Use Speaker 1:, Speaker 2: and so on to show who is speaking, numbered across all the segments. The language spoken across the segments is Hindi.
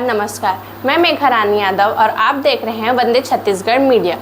Speaker 1: नमस्कार, मैं मेघा रानी यादव और आप देख रहे हैं वंदे छत्तीसगढ़ मीडिया।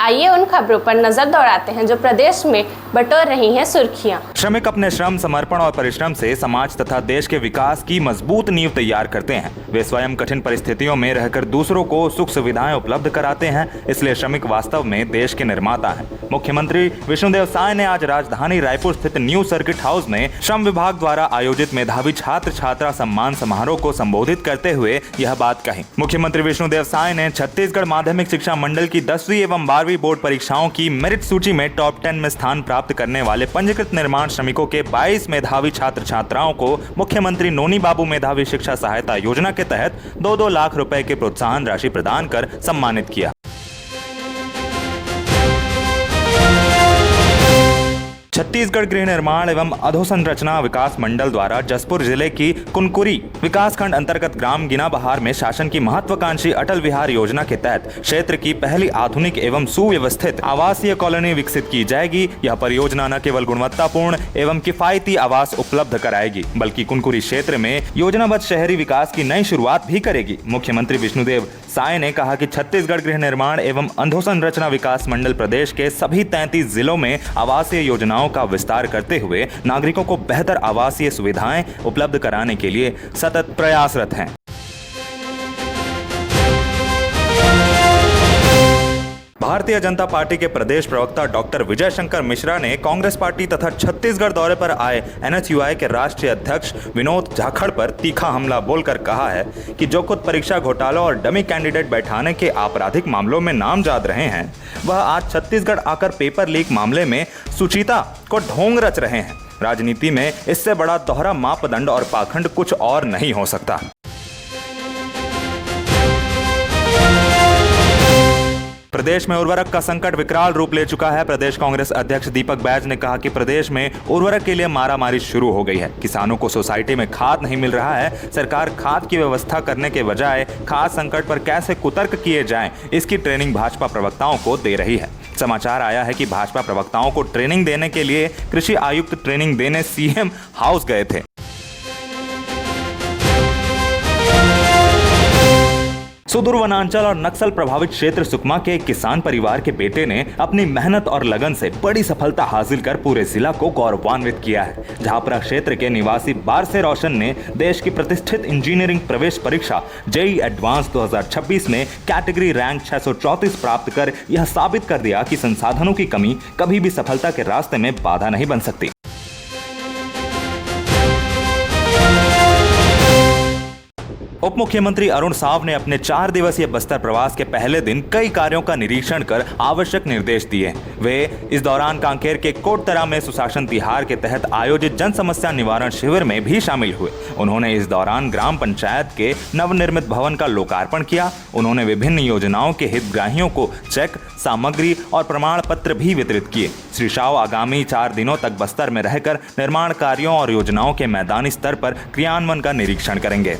Speaker 1: आइए उन खबरों पर नजर दौड़ाते हैं जो प्रदेश में बटोर रही हैं सुर्खियां।
Speaker 2: श्रमिक अपने श्रम, समर्पण और परिश्रम से समाज तथा देश के विकास की मजबूत नींव तैयार करते हैं। वे स्वयं कठिन परिस्थितियों में रहकर दूसरों को सुख सुविधाएं उपलब्ध कराते हैं, इसलिए श्रमिक वास्तव में देश के निर्माता हैं। मुख्यमंत्री विष्णुदेव साय ने आज राजधानी रायपुर स्थित न्यू सर्किट हाउस में श्रम विभाग द्वारा आयोजित मेधावी छात्र छात्रा सम्मान समारोह को संबोधित करते हुए यह बात कही। मुख्यमंत्री विष्णुदेव साय ने छत्तीसगढ़ माध्यमिक शिक्षा मंडल की 10वीं एवं 12वीं बोर्ड परीक्षाओं की मेरिट सूची में टॉप 10 में स्थान प्राप्त करने वाले पंजीकृत निर्माण श्रमिकों के 22 मेधावी छात्र छात्राओं को मुख्यमंत्री नोनी बाबू मेधावी शिक्षा सहायता योजना के तहत 2-2 लाख रुपए की प्रोत्साहन राशि प्रदान कर सम्मानित किया। छत्तीसगढ़ गृह निर्माण एवं अधोसंरचना विकास मंडल द्वारा जसपुर जिले की कुनकुरी विकासखंड अंतर्गत ग्राम गिनाबहार में शासन की महत्वाकांक्षी अटल विहार योजना के तहत क्षेत्र की पहली आधुनिक एवं सुव्यवस्थित आवासीय कॉलोनी विकसित की जाएगी। यह परियोजना न केवल गुणवत्तापूर्ण एवं किफायती आवास उपलब्ध कराएगी, बल्कि कुनकुरी क्षेत्र में योजनाबद्ध शहरी विकास की नई शुरुआत भी करेगी। मुख्यमंत्री विष्णुदेव साय ने कहा कि छत्तीसगढ़ गृह निर्माण एवं अधोसंरचना विकास मंडल प्रदेश के सभी 33 जिलों में आवासीय योजनाओं का विस्तार करते हुए नागरिकों को बेहतर आवासीय सुविधाएं उपलब्ध कराने के लिए सतत प्रयासरत हैं। भारतीय जनता पार्टी के प्रदेश प्रवक्ता डॉक्टर विजय शंकर मिश्रा ने कांग्रेस पार्टी तथा छत्तीसगढ़ दौरे पर आए NHUI के राष्ट्रीय अध्यक्ष विनोद जाखड़ पर तीखा हमला बोलकर कहा है कि जो खुद परीक्षा घोटालों और डमी कैंडिडेट बैठाने के आपराधिक मामलों में नामजद रहे हैं, वह आज छत्तीसगढ़ आकर पेपर लीक मामले में सुचिता को ढोंग रच रहे हैं। राजनीति में इससे बड़ा दोहरा मापदंड और पाखंड कुछ और नहीं हो सकता। प्रदेश में उर्वरक का संकट विकराल रूप ले चुका है। प्रदेश कांग्रेस अध्यक्ष दीपक बैज ने कहा कि प्रदेश में उर्वरक के लिए मारामारी शुरू हो गई है। किसानों को सोसाइटी में खाद नहीं मिल रहा है। सरकार खाद की व्यवस्था करने के बजाय खाद संकट पर कैसे कुतर्क किए जाएं, इसकी ट्रेनिंग भाजपा प्रवक्ताओं को दे रही है। समाचार आया है कि भाजपा प्रवक्ताओं को ट्रेनिंग देने के लिए कृषि आयुक्त ट्रेनिंग देने CM हाउस गए थे। सुदूर वनांचल और नक्सल प्रभावित क्षेत्र सुकमा के एक किसान परिवार के बेटे ने अपनी मेहनत और लगन से बड़ी सफलता हासिल कर पूरे जिला को गौरवान्वित किया है। झापरा क्षेत्र के निवासी बारसे रोशन ने देश की प्रतिष्ठित इंजीनियरिंग प्रवेश परीक्षा JEE एडवांस 2026 में कैटेगरी रैंक 634 प्राप्त कर यह साबित कर दिया कि संसाधनों की कमी कभी भी सफलता के रास्ते में बाधा नहीं बन सकती। उप मुख्यमंत्री अरुण साव ने अपने 4 दिवसीय बस्तर प्रवास के पहले दिन कई कार्यों का निरीक्षण कर आवश्यक निर्देश दिए। वे इस दौरान कांकेर के कोटतरा में सुशासन तिहार के तहत आयोजित जन समस्या निवारण शिविर में भी शामिल हुए। उन्होंने इस दौरान ग्राम पंचायत के नवनिर्मित भवन का लोकार्पण किया। उन्होंने विभिन्न योजनाओं के हितग्राहियों को चेक, सामग्री और प्रमाण पत्र भी वितरित किए। श्री साव आगामी 4 दिनों तक बस्तर में रहकर निर्माण कार्यों और योजनाओं के मैदानी स्तर पर क्रियान्वयन का निरीक्षण करेंगे।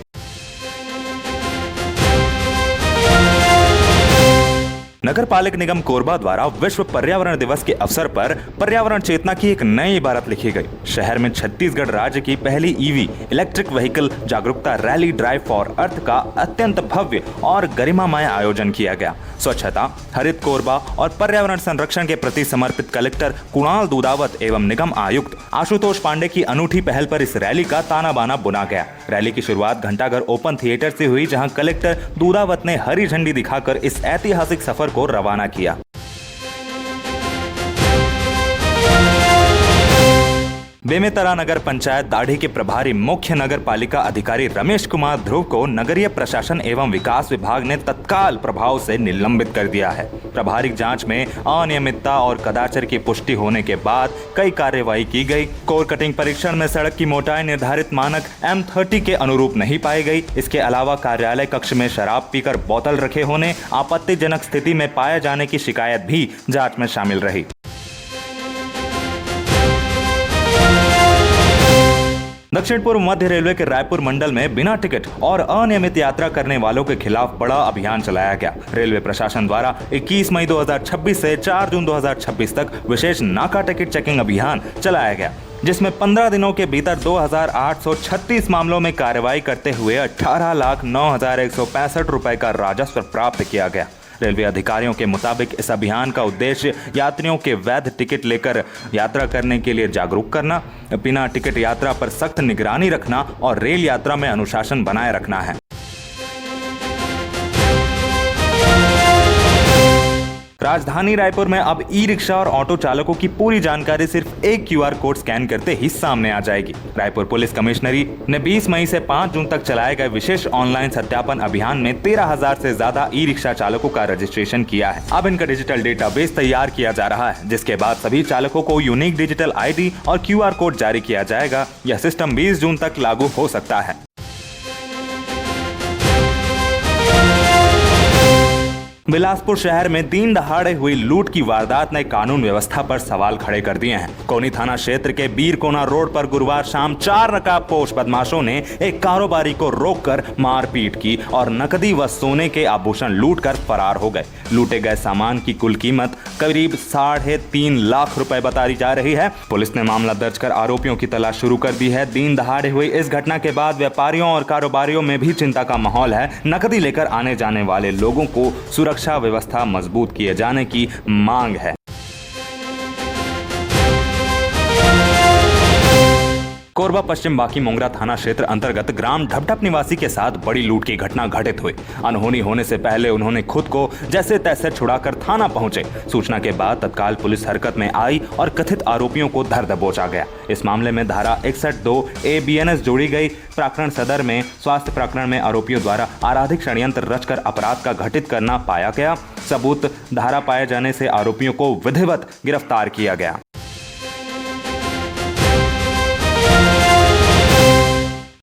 Speaker 2: नगर पालिक निगम कोरबा द्वारा विश्व पर्यावरण दिवस के अवसर पर पर्यावरण चेतना की एक नई इबारत लिखी गई। शहर में छत्तीसगढ़ राज्य की पहली EV इलेक्ट्रिक व्हीकल जागरूकता रैली ड्राइव फॉर अर्थ का अत्यंत भव्य और गरिमामय आयोजन किया गया। स्वच्छता, हरित कोरबा और पर्यावरण संरक्षण के प्रति समर्पित कलेक्टर कुणाल दूधावत एवं निगम आयुक्त आशुतोष पांडे की अनूठी पहल पर इस रैली का ताना बाना बुना गया। रैली की शुरुआत घंटाघर ओपन थिएटर से हुई, जहां कलेक्टर दूधावत ने हरी झंडी दिखाकर इस ऐतिहासिक सफर को रवाना किया। बेमेतरा नगर पंचायत दाढ़ी के प्रभारी मुख्य नगर पालिका अधिकारी रमेश कुमार ध्रुव को नगरीय प्रशासन एवं विकास विभाग ने तत्काल प्रभाव से निलंबित कर दिया है। प्रभारी जांच में अनियमितता और कदाचार की पुष्टि होने के बाद कई कार्रवाई की गई। कोर कटिंग परीक्षण में सड़क की मोटाई निर्धारित मानक M30 के अनुरूप नहीं पाई गई। इसके अलावा कार्यालय कक्ष में शराब पीकर बोतल रखे होने, आपत्तिजनक स्थिति में पाए जाने की शिकायत भी जांच में शामिल रही। दक्षिण पूर्व मध्य रेलवे के रायपुर मंडल में बिना टिकट और अनियमित यात्रा करने वालों के खिलाफ बड़ा अभियान चलाया गया। रेलवे प्रशासन द्वारा 21 मई 2026 से 4 जून 2026 तक विशेष नाका टिकट चेकिंग अभियान चलाया गया। जिसमें 15 दिनों के भीतर 2836 मामलों में कार्रवाई करते हुए 18,09,165 रुपए का राजस्व प्राप्त किया गया। रेलवे अधिकारियों के मुताबिक इस अभियान का उद्देश्य यात्रियों के वैध टिकट लेकर यात्रा करने के लिए जागरूक करना, बिना टिकट यात्रा पर सख्त निगरानी रखना और रेल यात्रा में अनुशासन बनाए रखना है। राजधानी रायपुर में अब ई रिक्शा और ऑटो चालकों की पूरी जानकारी सिर्फ एक QR कोड स्कैन करते ही सामने आ जाएगी। रायपुर पुलिस कमिश्नरी ने 20 मई से 5 जून तक चलाए गए विशेष ऑनलाइन सत्यापन अभियान में 13,000 से ज्यादा ई रिक्शा चालकों का रजिस्ट्रेशन किया है। अब इनका डिजिटल डेटाबेस तैयार किया जा रहा है, जिसके बाद सभी चालकों को यूनिक डिजिटल ID और QR कोड जारी किया जाएगा। यह सिस्टम 20 जून तक लागू हो सकता है। बिलासपुर शहर में दिन दहाड़े हुई लूट की वारदात ने कानून व्यवस्था पर सवाल खड़े कर दिए हैं। कोनी थाना क्षेत्र के बीरकोना रोड पर गुरुवार शाम 4 नकाबपोश बदमाशों ने एक कारोबारी को रोककर मारपीट की और नकदी व सोने के आभूषण लूटकर फरार हो गए। लूटे गए सामान की कुल कीमत करीब 3.5 लाख रुपए बताई जा रही है। पुलिस ने मामला दर्ज कर आरोपियों की तलाश शुरू कर दी है। दिन दहाड़े हुई इस घटना के बाद व्यापारियों और कारोबारियों में भी चिंता का माहौल है। नकदी लेकर आने जाने वाले लोगों को सुरक्षा व्यवस्था मजबूत किए जाने की मांग है। कोरबा पश्चिम बाकी मोंगरा थाना क्षेत्र अंतर्गत ग्राम ढपढप निवासी के साथ बड़ी लूट की घटना घटित हुई। अनहोनी होने से पहले उन्होंने खुद को जैसे तैसे छुड़ाकर थाना पहुंचे। सूचना के बाद तत्काल पुलिस हरकत में आई और कथित आरोपियों को धर दबोचा गया। इस मामले में धारा 61(2) ABNS जोड़ी गई। प्रकरण सदर में स्वास्थ्य प्रकरण में आरोपियों द्वारा आराधिक षड्यंत्र रचकर अपराध का घटित करना पाया गया। सबूत धारा पाए जाने से आरोपियों को विधिवत गिरफ्तार किया गया।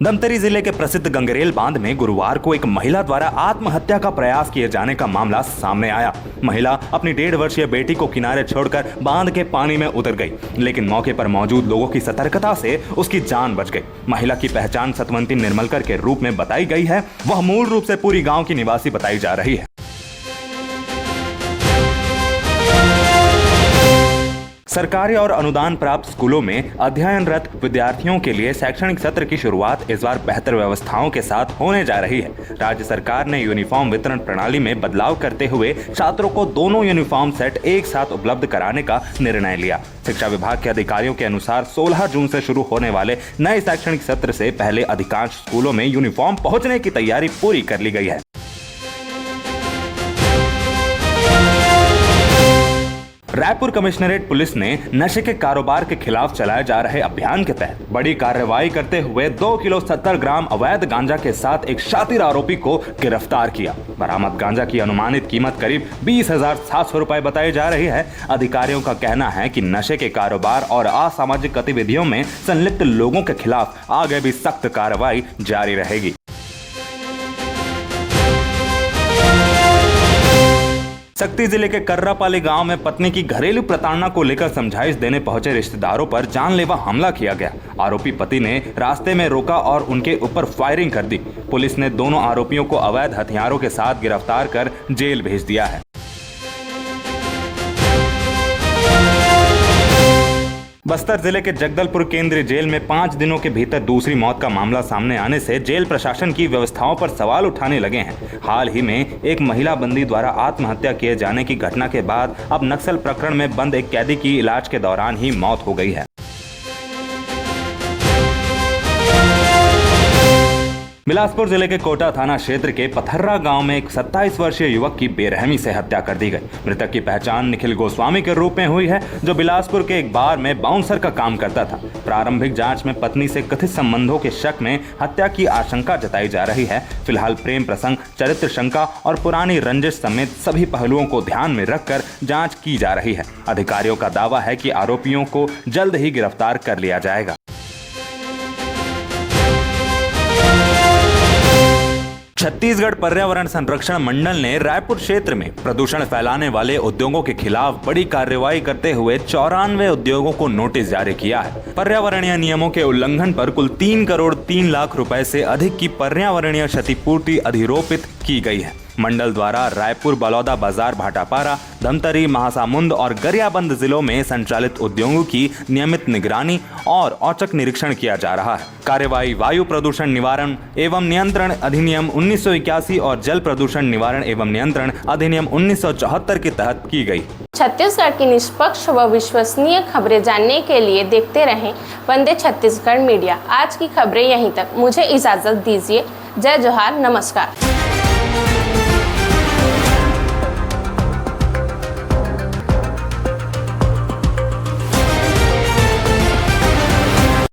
Speaker 2: धमतरी जिले के प्रसिद्ध गंगरेल बांध में गुरुवार को एक महिला द्वारा आत्महत्या का प्रयास किए जाने का मामला सामने आया। महिला अपनी 1.5 वर्षीय बेटी को किनारे छोड़कर बांध के पानी में उतर गई, लेकिन मौके पर मौजूद लोगों की सतर्कता से उसकी जान बच गई। महिला की पहचान सतवंती निर्मलकर के रूप में बताई गई है। वह मूल रूप से पूरी गांव की निवासी बताई जा रही है। सरकारी और अनुदान प्राप्त स्कूलों में अध्ययनरत विद्यार्थियों के लिए शैक्षणिक सत्र की शुरुआत इस बार बेहतर व्यवस्थाओं के साथ होने जा रही है। राज्य सरकार ने यूनिफॉर्म वितरण प्रणाली में बदलाव करते हुए छात्रों को दोनों यूनिफॉर्म सेट एक साथ उपलब्ध कराने का निर्णय लिया। शिक्षा विभाग के अधिकारियों के अनुसार 16 जून से शुरू होने वाले नए शैक्षणिक सत्र से पहले अधिकांश स्कूलों में यूनिफॉर्म पहुंचने की तैयारी पूरी कर ली गई है। रायपुर कमिश्नरेट पुलिस ने नशे के कारोबार के खिलाफ चलाए जा रहे अभियान के तहत बड़ी कार्रवाई करते हुए 2 किलो 70 ग्राम अवैध गांजा के साथ एक शातिर आरोपी को गिरफ्तार किया। बरामद गांजा की अनुमानित कीमत करीब 20,700 रुपए बताई जा रही है। अधिकारियों का कहना है कि नशे के कारोबार और असामाजिक गतिविधियों में संलिप्त लोगों के खिलाफ आगे भी सख्त कार्रवाई जारी रहेगी। शक्ति जिले के कर्रापाली गांव में पत्नी की घरेलू प्रताड़ना को लेकर समझाइश देने पहुंचे रिश्तेदारों पर जानलेवा हमला किया गया। आरोपी पति ने रास्ते में रोका और उनके ऊपर फायरिंग कर दी। पुलिस ने दोनों आरोपियों को अवैध हथियारों के साथ गिरफ्तार कर जेल भेज दिया है। बस्तर जिले के जगदलपुर केंद्रीय जेल में 5 दिनों के भीतर दूसरी मौत का मामला सामने आने से जेल प्रशासन की व्यवस्थाओं पर सवाल उठाने लगे हैं। हाल ही में एक महिला बंदी द्वारा आत्महत्या किए जाने की घटना के बाद अब नक्सल प्रकरण में बंद एक कैदी की इलाज के दौरान ही मौत हो गई है। बिलासपुर जिले के कोटा थाना क्षेत्र के पथर्रा गांव में एक 27 वर्षीय युवक की बेरहमी से हत्या कर दी गई। मृतक की पहचान निखिल गोस्वामी के रूप में हुई है, जो बिलासपुर के एक बार में बाउंसर का काम करता था। प्रारंभिक जांच में पत्नी से कथित संबंधों के शक में हत्या की आशंका जताई जा रही है। फिलहाल प्रेम प्रसंग, चरित्र शंका और पुरानी रंजिश समेत सभी पहलुओं को ध्यान में रखकर जाँच की जा रही है। अधिकारियों का दावा है कि आरोपियों को जल्द ही गिरफ्तार कर लिया जाएगा। छत्तीसगढ़ पर्यावरण संरक्षण मंडल ने रायपुर क्षेत्र में प्रदूषण फैलाने वाले उद्योगों के खिलाफ बड़ी कार्रवाई करते हुए 94 उद्योगों को नोटिस जारी किया है। पर्यावरणीय नियमों के उल्लंघन पर कुल 3 करोड़ 3 लाख रुपए से अधिक की पर्यावरणीय क्षतिपूर्ति अधिरोपित की गई है। मंडल द्वारा रायपुर, बलौदा बाजार, भाटापारा, धमतरी, महासामुंद और गरियाबंद जिलों में संचालित उद्योगों की नियमित निगरानी और औचक निरीक्षण किया जा रहा है। कार्यवाही वायु प्रदूषण निवारण एवं नियंत्रण अधिनियम 1981 और जल प्रदूषण निवारण एवं नियंत्रण अधिनियम 1974 के तहत की गई।
Speaker 1: छत्तीसगढ़ की निष्पक्ष व विश्वसनीय खबरें जानने के लिए देखते रहें वंदे छत्तीसगढ़ मीडिया। आज की खबरें यहीं तक। मुझे इजाजत दीजिए। जय जोहार, नमस्कार।